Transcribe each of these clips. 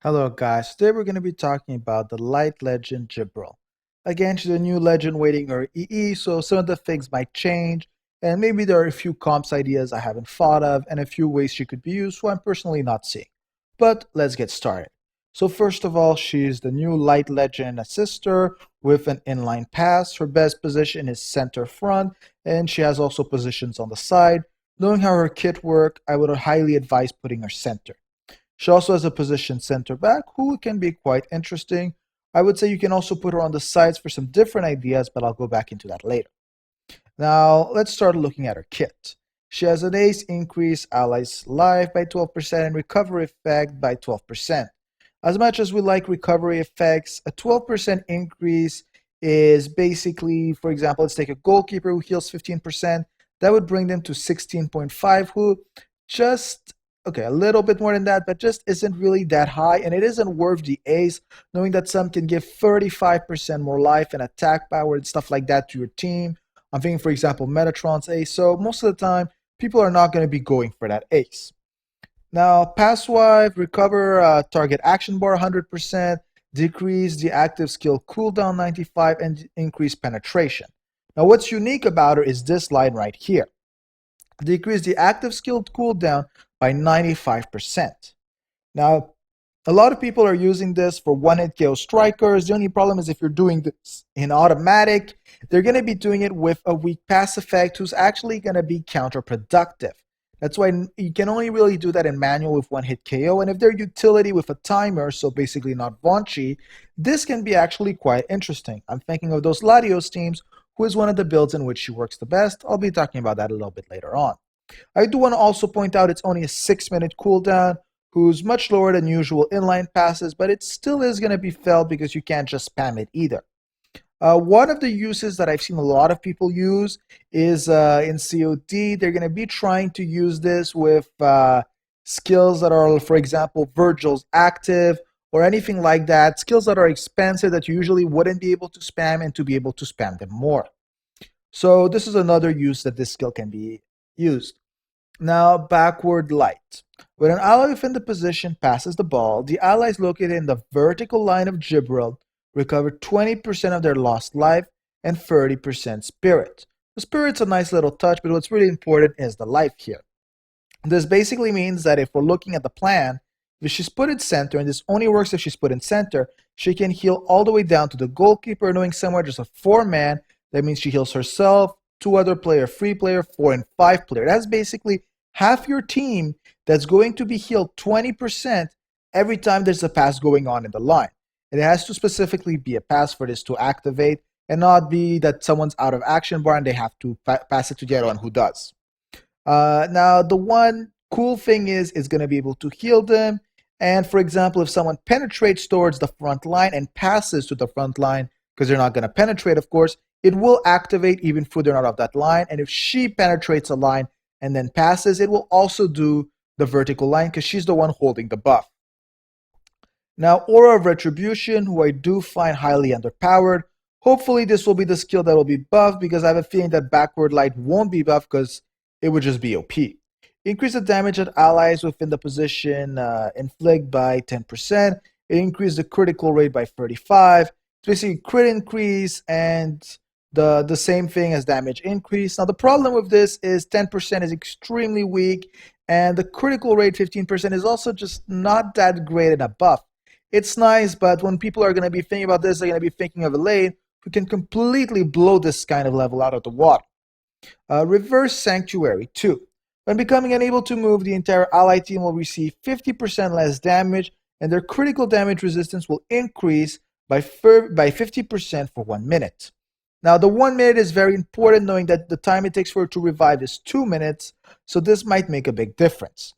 Hello guys, today we're going to be talking about the light legend Jibril. Again, she's a new legend waiting her EE, so some of the things might change, and maybe there are a few comps ideas I haven't thought of, and a few ways she could be used who I'm personally not seeing. But let's get started. So first of all, she's the new light legend assister with an inline pass. Her best position is center front, and she has also positions on the side. Knowing how her kit work, I would highly advise putting her center. She also has a position center back who can be quite interesting. I would say you can also put her on the sides for some different ideas, but I'll go back into that later. Now, let's start looking at her kit. She has an ace increase allies life by 12% and recovery effect by 12%. As much as we like recovery effects, a 12% increase is basically, for example, let's take a goalkeeper who heals 15%. That would bring them to 16.5, who just okay, a little bit more than that, but just isn't really that high, and it isn't worth the ace, knowing that some can give 35% more life and attack power and stuff like that to your team. I'm thinking, for example, Metatron's ace, so most of the time, people are not going to be going for that ace. Now, Passwipe, recover target action bar 100%, decrease the active skill cooldown 95, and increase penetration. Now, what's unique about her is this line right here. Decrease the active skill cooldown by 95%. Now, a lot of people are using this for one-hit KO strikers. The only problem is if you're doing this in automatic, they're going to be doing it with a weak pass effect who's actually going to be counterproductive. That's why you can only really do that in manual with one-hit KO. And if they're utility with a timer, so basically not Vonchi, this can be actually quite interesting. I'm thinking of those Latios teams, who is one of the builds in which she works the best. I'll be talking about that a little bit later on. I do want to also point out it's only a 6-minute cooldown, who's much lower than usual inline passes, but it still is going to be felt because you can't just spam it either. One of the uses that I've seen a lot of people use is in COD. They're going to be trying to use this with skills that are, for example, Virgil's active or anything like that. Skills that are expensive that you usually wouldn't be able to spam and to be able to spam them more. So this is another use that this skill can be used. Now, backward light. When an ally within the position passes the ball, the allies located in the vertical line of Jibril recover 20% of their lost life and 30% spirit. The spirit's a nice little touch, but what's really important is the life here. This basically means that if we're looking at the plan, if she's put in center, and this only works if she's put in center, she can heal all the way down to the goalkeeper, knowing somewhere just a 4-man. That means she heals herself, 2 other player, 3 player, 4 and 5 player. That's basically half your team that's going to be healed 20% every time there's a pass going on in the line. And it has to specifically be a pass for this to activate and not be that someone's out of action bar and they have to pass it to the other one who does. Now, the one cool thing is it's going to be able to heal them. And for example, if someone penetrates towards the front line and passes to the front line, because they're not going to penetrate, of course, it will activate even if they're not off that line. And if she penetrates a line and then passes, it will also do the vertical line because she's the one holding the buff. Now, Aura of Retribution, who I do find highly underpowered. Hopefully, this will be the skill that will be buffed because I have a feeling that backward light won't be buffed because it would just be OP. Increase the damage that allies within the position inflict by 10%. It increased the critical rate by 35. It's basically crit increase and the same thing as damage increase. Now, the problem with this is 10% is extremely weak, and the critical rate 15% is also just not that great in a buff. It's nice, but when people are going to be thinking about this, they're going to be thinking of a lane who can completely blow this kind of level out of the water. Reverse Sanctuary 2. When becoming unable to move, the entire ally team will receive 50% less damage, and their critical damage resistance will increase by 50% for 1 minute. Now, the 1 minute is very important, knowing that the time it takes for it to revive is 2 minutes, so this might make a big difference.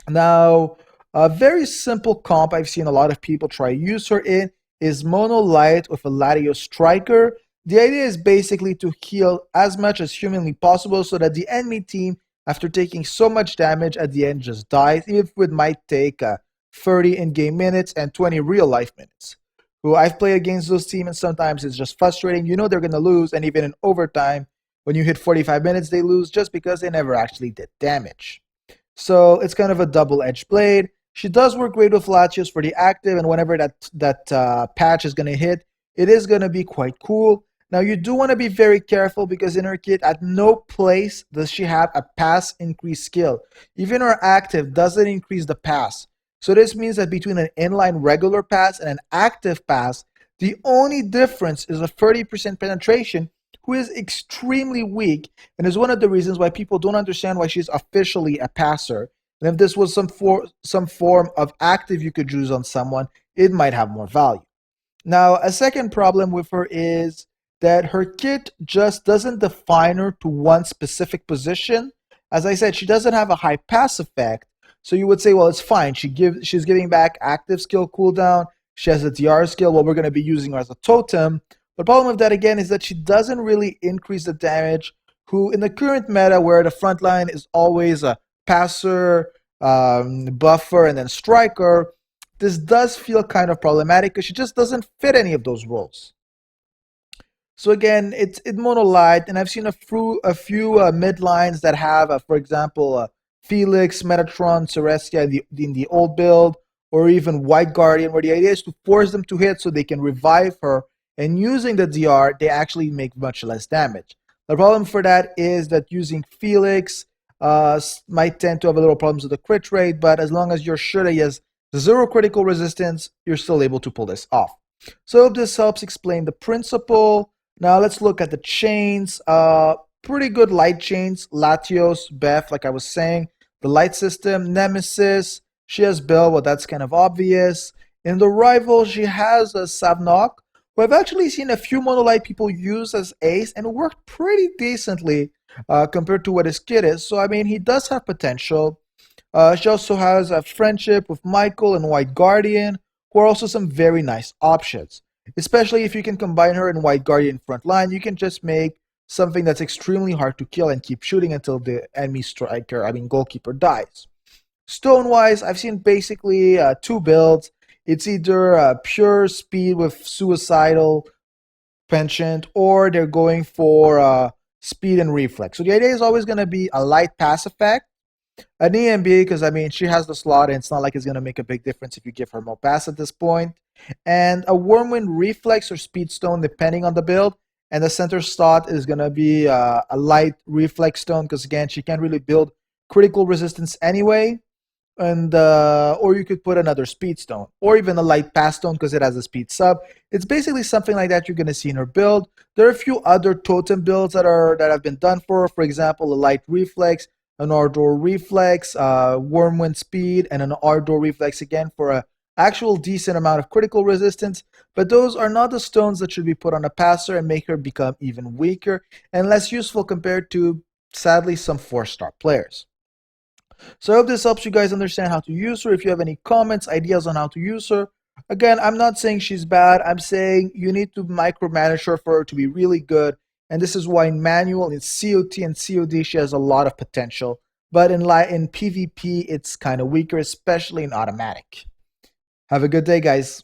Now, a very simple comp I've seen a lot of people try to use her in is Mono Light with a Latios Striker. The idea is basically to heal as much as humanly possible so that the enemy team, after taking so much damage at the end, just dies, even if it might take 30 in-game minutes and 20 real-life minutes. Who I've played against those teams, and sometimes it's just frustrating. You know they're going to lose, and even in overtime, when you hit 45 minutes, they lose just because they never actually did damage. So it's kind of a double-edged blade. She does work great with Latios for the active, and whenever that patch is going to hit, it is going to be quite cool. Now, you do want to be very careful because in her kit, at no place does she have a pass increase skill. Even her active doesn't increase the pass. So this means that between an inline regular pass and an active pass, the only difference is a 30% penetration, who is extremely weak, and is one of the reasons why people don't understand why she's officially a passer. And if this was some form of active you could use on someone, it might have more value. Now, a second problem with her is that her kit just doesn't define her to one specific position. As I said, she doesn't have a high pass effect, so you would say, well, it's fine. She's giving back active skill cooldown. She has a DR skill. Well, we're going to be using her as a totem. The problem with that, again, is that she doesn't really increase the damage, who in the current meta, where the front line is always a passer, buffer, and then striker, this does feel kind of problematic because she just doesn't fit any of those roles. So again, it's monolight, and I've seen a few mid lines that have, for example, Felix, Metatron, Cerestia in the old build, or even White Guardian, where the idea is to force them to hit so they can revive her, and using the DR, they actually make much less damage. The problem for that is that using Felix might tend to have a little problems with the crit rate, but as long as you're sure that he has 0 critical resistance, you're still able to pull this off. So I hope this helps explain the principle. Now let's look at the chains. Pretty good light chains. Latios, Beth, like I was saying. The light system, Nemesis. She has Bell, well, that's kind of obvious. In the rival, she has a Savnok, who I've actually seen a few monolight people use as ace, and it worked pretty decently compared to what his kit is. So, I mean, he does have potential. She also has a friendship with Michael and White Guardian, who are also some very nice options. Especially if you can combine her and White Guardian front line, you can just make something that's extremely hard to kill and keep shooting until the enemy goalkeeper dies. Stone-wise, I've seen basically 2 builds. It's either pure speed with suicidal penchant, or they're going for speed and reflex. So the idea is always going to be a light pass effect, an EMB, because I mean she has the slot and it's not like it's going to make a big difference if you give her more pass at this point, and a Wormwind reflex or speed stone depending on the build, and the center slot is going to be a light reflex stone because again she can't really build critical resistance anyway, and or you could put another speed stone or even a light pass stone because it has a speed sub. It's basically something like that you're going to see in her build. There are a few other totem builds that have been done for her. For example, a light reflex, an Ardor reflex, Wormwind speed, and an Ardor reflex again for a actual decent amount of critical resistance. But those are not the stones that should be put on a passer and make her become even weaker and less useful compared to, sadly, some 4-star players. So I hope this helps you guys understand how to use her. If you have any comments, ideas on how to use her, again, I'm not saying she's bad. I'm saying you need to micromanage her for her to be really good. And this is why in manual, in COT and COD, she has a lot of potential. But in PvP, it's kind of weaker, especially in automatic. Have a good day, guys.